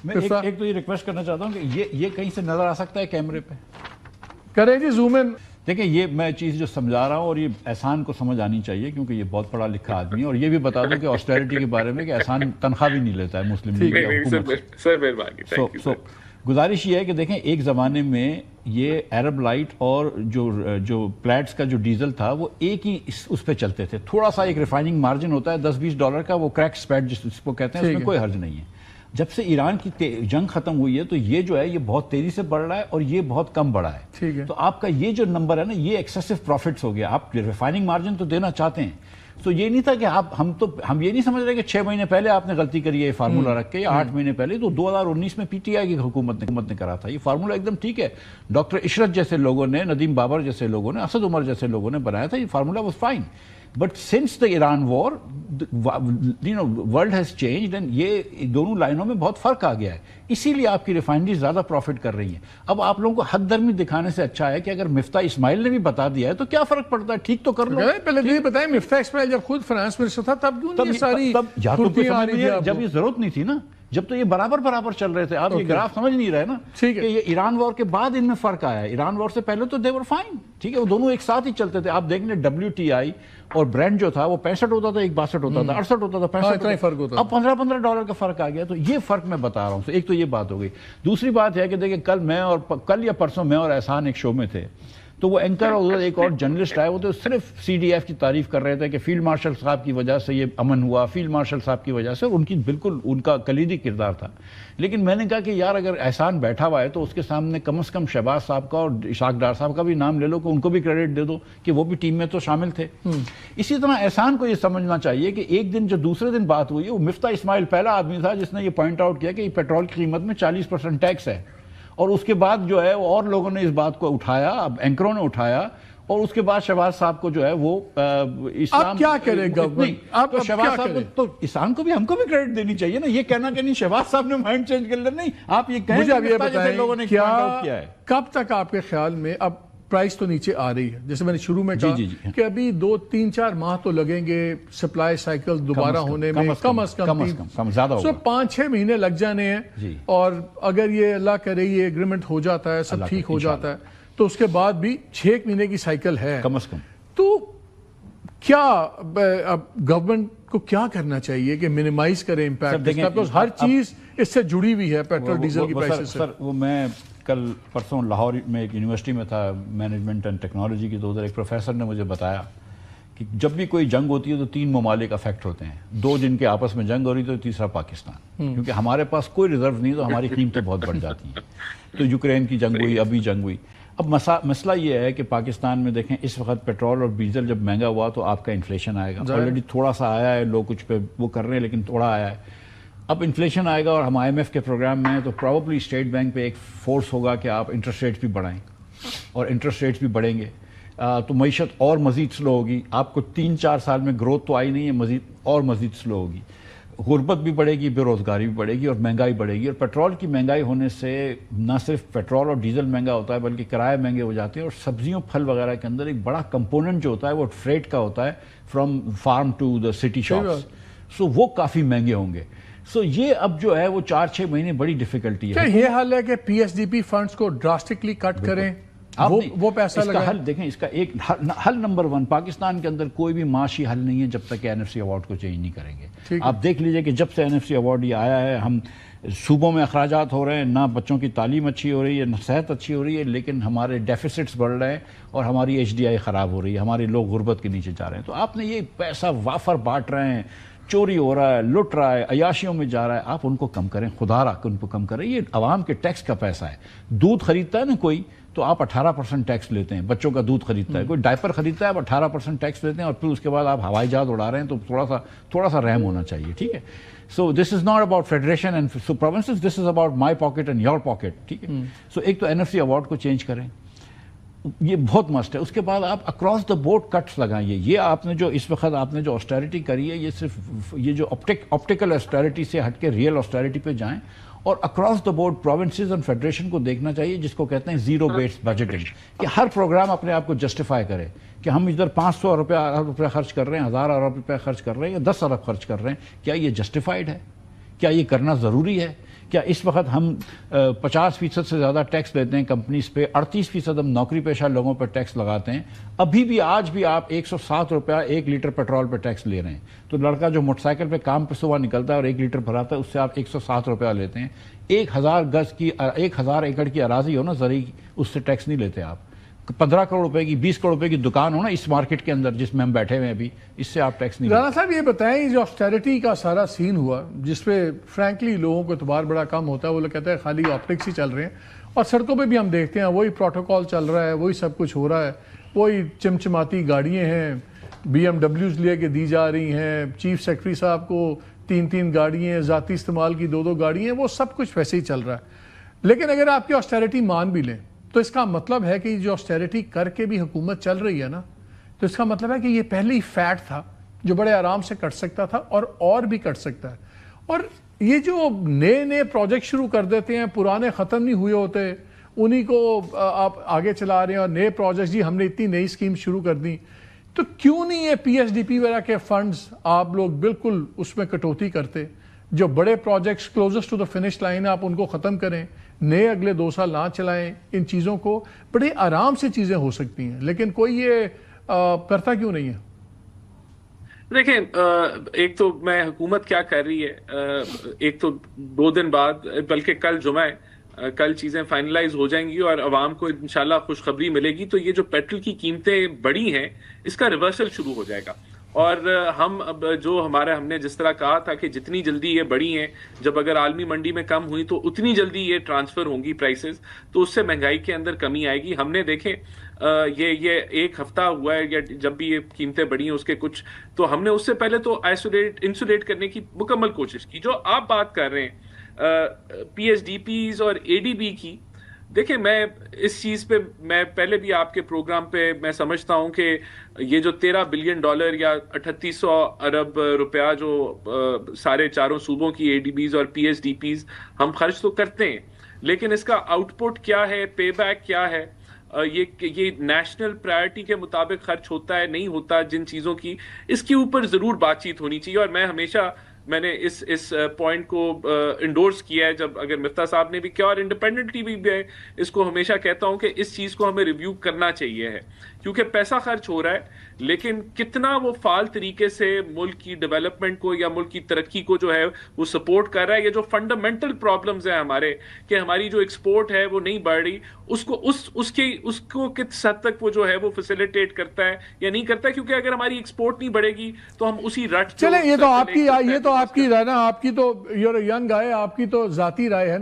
میں ایک تو یہ ریکویسٹ کرنا چاہتا ہوں کہ یہ کہیں سے نظر آ سکتا ہے کیمرے پہ کریں جی زوم ان. دیکھیں یہ میں چیز جو سمجھا رہا ہوں اور یہ احسان کو سمجھ آنی چاہیے کیونکہ یہ بہت پڑھا لکھا آدمی ہے, اور یہ بھی بتا دوں کہ آسٹیرٹی کے بارے میں کہ احسان تنخواہ بھی نہیں لیتا ہے مسلم لیگ کی حکومت سے. گزارش یہ ہے کہ دیکھیں ایک زمانے میں یہ عرب لائٹ اور جو پلیٹس کا جو ڈیزل تھا وہ ایک ہی اس پہ چلتے تھے. تھوڑا سا ایک ریفائننگ مارجن ہوتا ہے $10-20 کا, وہ کریک سپیڈ جس کو کہتے ہیں, اس میں کوئی حرج نہیں ہے. جب سے ایران کی جنگ ختم ہوئی ہے تو یہ جو ہے یہ بہت تیزی سے بڑھ رہا ہے اور یہ بہت کم بڑھا ہے. تو آپ کا یہ جو نمبر ہے نا یہ ایکسیسو پروفٹس ہو گیا. آپ ریفائننگ مارجن تو دینا چاہتے ہیں, تو یہ نہیں تھا کہ ہم یہ نہیں سمجھ رہے کہ 6 مہینے پہلے آپ نے غلطی کری ہے یہ فارمولا رکھ کے, یا 8 مہینے پہلے. تو 2019 میں پی ٹی آئی کی حکومت نے کرا تھا. یہ فارمولا ایک دم ٹھیک ہے. ڈاکٹر عشرت جیسے لوگوں نے, ندیم بابر جیسے لوگوں نے, اسد عمر جیسے لوگوں نے بنایا تھا. یہ formula was fine. But since the Iran war, world has changed and یہ دونوں لائنوں میں بہت فرق آ گیا ہے. اسی لیے آپ کی ریفائنری زیادہ پروفٹ کر رہی ہیں. اب آپ لوگوں کو حد درمی دکھانے سے اچھا ہے کہ اگر مفتاح اسماعیل نے بھی بتا دیا ہے تو کیا فرق پڑتا ہے, ٹھیک تو کر لو. پہلے یہ بتائیں مفتاح اسماعیل جب خود فنانس منسٹر تھا تب کیوں یہ ساری جب یہ ضرورت نہیں تھی نا, جب تو یہ برابر چل رے تھے. آپ یہ گراف سمجھ نہیں رہے نا کہ یہ ایران وار کے بعد ان میں فرق آیا ہے. ایران وار سے پہلے تو they were fine, ٹھیک ہے, وہ دونوں ایک ساتھ ہی چلتے تھے. آپ دیکھ لیں WTI اور برینڈ جو تھا وہ 65 ہوتا تھا, ایک 62 ہوتا تھا, 68 ہوتا تھا, 65 ہوتا. اب $15 کا فرق آ گیا. تو یہ فرق میں بتا رہا ہوں. ایک تو یہ بات ہو گئی. دوسری بات ہے کہ دیکھیں کل یا پرسوں میں اور احسان ایک شو میں تھے, تو وہ اینکر اور ایک اور جرنلسٹ آئے, وہ تو صرف CDF کی تعریف کر رہے تھے کہ فیلڈ مارشل صاحب کی وجہ سے یہ امن ہوا, فیلڈ مارشل صاحب کی وجہ سے. ان کی بالکل ان کا کلیدی کردار تھا. لیکن میں نے کہا کہ یار اگر احسان بیٹھا ہوا ہے تو اس کے سامنے کم از کم شہباز صاحب کا اور اشاق ڈار صاحب کا بھی نام لے لو, کہ ان کو بھی کریڈٹ دے دو کہ وہ بھی ٹیم میں تو شامل تھے. اسی طرح احسان کو یہ سمجھنا چاہیے کہ ایک دن جو دوسرے دن بات ہوئی ہے, وہ مفتاح اسماعیل پہلا آدمی تھا جس نے یہ پوائنٹ آؤٹ کیا کہ پیٹرول کی قیمت میں 40% ٹیکس ہے. اور اس کے بعد جو ہے اور لوگوں نے اس بات کو اٹھایا, اب اینکروں نے اٹھایا, اور اس کے بعد شہباز صاحب کو جو ہے وہ اسلام کیا کرے گورنمنٹ, شہباز صاحب تو اسلام کو بھی ہم کو بھی کریڈٹ دینی چاہیے نا. یہ کہنا کہ نہیں شہباز صاحب نے مائنڈ چینج کر لیا, نہیں. آپ یہ کہیں مجھے اب یہ بتائیں لوگوں نے کیا ہے, کب تک آپ کے خیال میں اب پرائس تو نیچے آ رہی ہے, جیسے میں نے شروع میں کہا کہ ابھی 2-3-4 ماہ تو لگیں گے سپلائی سائیکل دوبارہ ہونے میں, کم از کم زیادہ ہوگا, 5-6 مہینے لگ جانے ہیں. اور اگر یہ اللہ کرے یہ ایگریمنٹ ہو جاتا ہے, سب ٹھیک ہو جاتا ہے, تو اس کے بعد بھی 6 مہینے کی سائیکل ہے کم از کم. تو کیا اب گورنمنٹ کو کیا کرنا چاہیے کہ منیمائز کرے امپیکٹ, ہر چیز اس سے جڑی ہوئی ہے پیٹرول ڈیزل کی پرائسز سے. سر وہ میں کل پرسوں لاہور میں ایک یونیورسٹی میں تھا, مینجمنٹ اینڈ ٹیکنالوجی کی, تو ادھر ایک پروفیسر نے مجھے بتایا کہ جب بھی کوئی جنگ ہوتی ہے تو 3 ممالک افیکٹ ہوتے ہیں. 2 جن کے آپس میں جنگ ہو رہی تو تیسرا پاکستان, کیونکہ ہمارے پاس کوئی ریزرو نہیں تو ہماری قیمتیں بہت بڑھ جاتی ہیں. تو یوکرین کی جنگ ہوئی, ابھی جنگ ہوئی. اب مسئلہ یہ ہے کہ پاکستان میں دیکھیں اس وقت پیٹرول اور ڈیزل جب مہنگا ہوا تو آپ کا انفلیشن آئے گا. آلریڈی تھوڑا سا آیا ہے, لوگ کچھ پہ وہ کر رہے ہیں لیکن تھوڑا آیا ہے. اب انفلیشن آئے گا اور ہم IMF کے پروگرام میں ہیں, تو پروبیبلی اسٹیٹ بینک پہ ایک فورس ہوگا کہ آپ انٹرسٹ ریٹس بھی بڑھائیں, اور انٹرسٹ ریٹس بھی بڑھیں گے تو معیشت اور مزید سلو ہوگی. آپ کو 3-4 سال میں گروتھ تو آئی نہیں ہے, مزید سلو ہوگی. غربت بھی بڑھے گی, بے روزگاری بھی بڑھے گی, اور مہنگائی بڑھے گی. اور پیٹرول کی مہنگائی ہونے سے نہ صرف پیٹرول اور ڈیزل مہنگا ہوتا ہے بلکہ کرائے مہنگے ہو جاتے ہیں. اور سبزیوں پھل وغیرہ کے اندر ایک بڑا کمپوننٹ جو ہوتا ہے وہ فریٹ کا ہوتا ہے, from farm to the city shops. So وہ کافی مہنگے ہوں گے. سو یہ اب جو ہے وہ 4-6 مہینے بڑی ڈیفیکلٹی ہے. کیا یہ حل ہے کہ PSDP فنڈز کو ڈراسٹکلی کٹ کریں, وہ پیسہ اس کا حل دیکھیں, اس کا ایک حل نمبر 1, پاکستان کے اندر کوئی بھی معاشی حل نہیں ہے جب تک کہ NFC ایوارڈ کو چینج نہیں کریں گے. آپ دیکھ لیجئے کہ جب سے NFC ایوارڈ یہ آیا ہے, ہم صوبوں میں اخراجات ہو رہے ہیں, نہ بچوں کی تعلیم اچھی ہو رہی ہے, نہ صحت اچھی ہو رہی ہے, لیکن ہمارے ڈیفیسٹس بڑھ رہے ہیں اور ہماری HDI خراب ہو رہی ہے, ہمارے لوگ غربت کے نیچے جا رہے ہیں. تو آپ نے یہ پیسہ وافر بانٹ رہے ہیں, چوری ہو رہا ہے, لٹ رہا ہے, عیاشیوں میں جا رہا ہے. آپ ان کو کم کریں, خدا را ان کو کم کریں. یہ عوام کے ٹیکس کا پیسہ ہے. دودھ خریدتا ہے نا کوئی, تو آپ 18% ٹیکس لیتے ہیں. بچوں کا دودھ خریدتا ہے کوئی, ڈائپر خریدتا ہے, آپ 18% ٹیکس لیتے ہیں, اور پھر اس کے بعد آپ ہوائی جہاز اڑا رہے ہیں. تو تھوڑا سا رحم ہونا چاہیے, ٹھیک ہے. So this is not about federation and provinces, this is about my pocket and your pocket, ٹھیک ہے. سو ایک تو NFC ایوارڈ کو چینج کریں, یہ بہت مسٹ ہے. اس کے بعد آپ اکراس دا بورڈ کٹس لگائیے. یہ آپ نے جو اس وقت آپ نے جو آسٹیرٹی کری ہے, یہ صرف یہ جو آپٹیکل آسٹیرٹی سے ہٹ کے ریئل آسٹیرٹی پہ جائیں, اور across the board provinces and federation کو دیکھنا چاہیے, جس کو کہتے ہیں زیرو بیسڈ بجٹنگ, کہ ہر پروگرام اپنے آپ کو جسٹیفائی کرے کہ ہم ادھر 500 ارب روپے خرچ کر رہے ہیں, 1000 ارب روپے خرچ کر رہے ہیں, یا 10 ارب خرچ کر رہے ہیں. کیا یہ جسٹیفائڈ ہے؟ کیا یہ کرنا ضروری ہے؟ کیا اس وقت ہم 50% سے زیادہ ٹیکس لیتے ہیں کمپنیز پہ، 38% ہم نوکری پیشہ لوگوں پہ ٹیکس لگاتے ہیں، ابھی بھی آج بھی آپ 107 روپیہ 1 لیٹر پیٹرول پہ ٹیکس لے رہے ہیں، تو لڑکا جو موٹر سائیکل پہ کام پہ صبح نکلتا ہے اور 1 لیٹر بھراتا ہے اس سے آپ 107 روپیہ لیتے ہیں۔ 1000 ایکڑ کی اراضی ہو نا زرعی، اس سے ٹیکس نہیں لیتے آپ۔ 15 کروڑ روپے کی 20 کروڑ روپے کی دکان ہو نا اس مارکیٹ کے اندر جس میں ہم بیٹھے ہوئے ہیں ابھی، اس سے آپ ٹیکس نہیں لیتے۔ رانا صاحب یہ بتائیں، جو آسٹیرٹی کا سارا سین ہوا جس پہ فرینکلی لوگوں کو اعتبار بڑا کم ہوتا ہے، وہ لوگ کہتے ہیں خالی آپٹکس ہی چل رہے ہیں، اور سڑکوں پہ بھی ہم دیکھتے ہیں وہی پروٹوکول چل رہا ہے، وہی سب کچھ ہو رہا ہے، وہی چمچماتی گاڑیاں ہیں، BMWs لے کے دی جا رہی ہیں، چیف سیکرٹری صاحب کو 3 گاڑیاں، ذاتی استعمال کی 2 گاڑیاں، وہ سب کچھ ویسے ہی چل رہا ہے۔ لیکن اگر آپ کی آسٹیرٹی مان بھی لیں تو اس کا مطلب ہے کہ جو آسٹیرٹی کر کے بھی حکومت چل رہی ہے نا، تو اس کا مطلب ہے کہ یہ پہلے ہی فیٹ تھا جو بڑے آرام سے کٹ سکتا تھا اور بھی کٹ سکتا ہے۔ اور یہ جو نئے پروجیکٹ شروع کر دیتے ہیں، پرانے ختم نہیں ہوئے ہوتے، انہی کو آپ آگے چلا رہے ہیں، اور نئے پروجیکٹ، جی ہم نے اتنی نئی اسکیم شروع کر دی، تو کیوں نہیں یہ PSDP وغیرہ کے فنڈز آپ لوگ بالکل اس میں کٹوتی کرتے؟ جو بڑے projects closest to the finish line آپ ان کو ختم کریں، نئے اگلے 2 سال نہ چلائیں، ان چیزوں کو بڑے آرام سے چیزیں ہو سکتی ہیں، لیکن کوئی یہ کرتا کیوں نہیں ہے؟ دیکھیں، ایک تو میں حکومت کیا کر رہی ہے، ایک تو 2 دن بعد بلکہ کل جمعہ ہے، کل چیزیں فائنلائز ہو جائیں گی اور عوام کو انشاءاللہ خوشخبری ملے گی، تو یہ جو پیٹرول کی قیمتیں بڑی ہیں اس کا ریورسل شروع ہو جائے گا۔ اور ہم اب ہم نے جس طرح کہا تھا کہ جتنی جلدی یہ بڑی ہیں، جب اگر عالمی منڈی میں کم ہوئی تو اتنی جلدی یہ ٹرانسفر ہوں گی پرائسز، تو اس سے مہنگائی کے اندر کمی آئے گی۔ ہم نے دیکھیں یہ 1 ہفتہ ہوا ہے یا جب بھی یہ قیمتیں بڑھی ہیں اس کے کچھ، تو ہم نے اس سے پہلے تو انسولیٹ کرنے کی مکمل کوشش کی۔ جو آپ بات کر رہے ہیں PSDPs اور ADB کی، دیکھیں میں اس چیز پہ میں پہلے بھی آپ کے پروگرام پہ میں سمجھتا ہوں کہ یہ جو $13 بلین یا 3800 ارب روپیہ جو سارے 4 صوبوں کی ADBs اور PSDPs ہم خرچ تو کرتے ہیں، لیکن اس کا آؤٹ پٹ کیا ہے، پے بیک کیا ہے، یہ نیشنل پرائرٹی کے مطابق خرچ ہوتا ہے نہیں ہوتا، جن چیزوں کی اس کے اوپر ضرور بات چیت ہونی چاہیے۔ اور میں نے اس پوائنٹ کو انڈورس کیا ہے، جب اگر مفتاح صاحب نے بھی کیا، اور انڈیپینڈنٹ ٹی وی بھی اس کو ہمیشہ کہتا ہوں کہ اس چیز کو ہمیں ریویو کرنا چاہیے ہے، کیونکہ پیسہ خرچ ہو رہا ہے لیکن کتنا وہ فعال طریقے سے ملک کی ڈیولپمنٹ کو یا ملک کی ترقی کو جو ہے وہ سپورٹ کر رہا ہے۔ یہ جو فنڈامنٹل پرابلمز ہیں ہمارے، کہ ہماری جو ایکسپورٹ ہے وہ نہیں بڑھ رہی، اس کو کس حد تک وہ جو ہے وہ فیسیلیٹیٹ کرتا ہے یا نہیں کرتا ہے، کیونکہ اگر ہماری ایکسپورٹ نہیں بڑھے گی تو ہم اسی رٹ چلیں، یہ تو آپ کی رائے نا، آپ کی تو یور ینگ آئے، آپ کی تو ذاتی رائے ہے نا